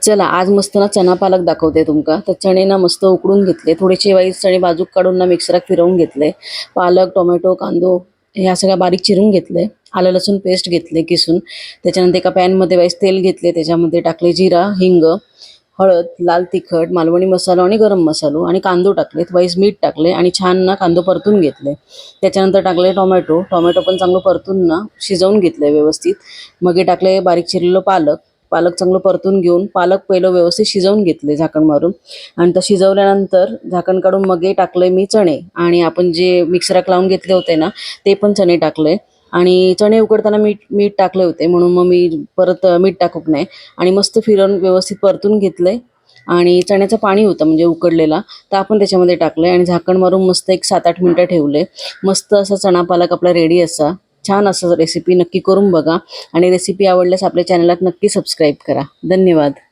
चला आज मस्त ना चना पालक दाखवते तुमका। तर चणे ना मस्त उकडून घेतले, थोडेसे वाईस चणे बाजूक काढून ना मिक्सरात फिरवून घेतले। पालक, टोमॅटो, कांदो ह्या सगळ्या बारीक चिरून घेतले। आलं लसूण पेस्ट घेतले किसून। त्याच्यानंतर एका पॅनमध्ये वाईस तेल घेतले, त्याच्यामध्ये टाकले जिरा, हिंग, हळद, लाल तिखट, मालवणी मसाला आणि गरम मसालो आणि कांदो टाकले, वाईस मीठ टाकले आणि छान ना कांदो परतून घेतले। त्याच्यानंतर टाकले टोमॅटो, टोमॅटो पण चांगलं परतून ना शिजवून घेतले व्यवस्थित। मग हे टाकले बारीक चिरलेलं पालक, पालक चांगलं परतून घेऊन पालक पहिलं व्यवस्थित शिजवून घेतले झाकण मारून। आणि तर शिजवल्यानंतर झाकण काढून मग हे टाकले मी चणे आणि आपण जे मिक्सरात लावून घेतले होते ना ते पण चणे टाकले। आणि चणे उकडताना मीठ मीठ टाकले होते म्हणून मग मी परत मीठ टाकूक नाही आणि मस्त फिरवून व्यवस्थित परतून घेतले। आणि चण्याचं पाणी होतं म्हणजे उकडलेला, तर आपण त्याच्यामध्ये टाकले आणि झाकण मारून मस्त एक 7-8 मिनिटं ठेवले। मस्त असा चणा पालक आपला रेडी असा। छान असं रेसिपी नक्की करून बघा आणि रेसिपी आवडल्यास आपल्या चॅनलला नक्की सबस्क्राईब करा। धन्यवाद।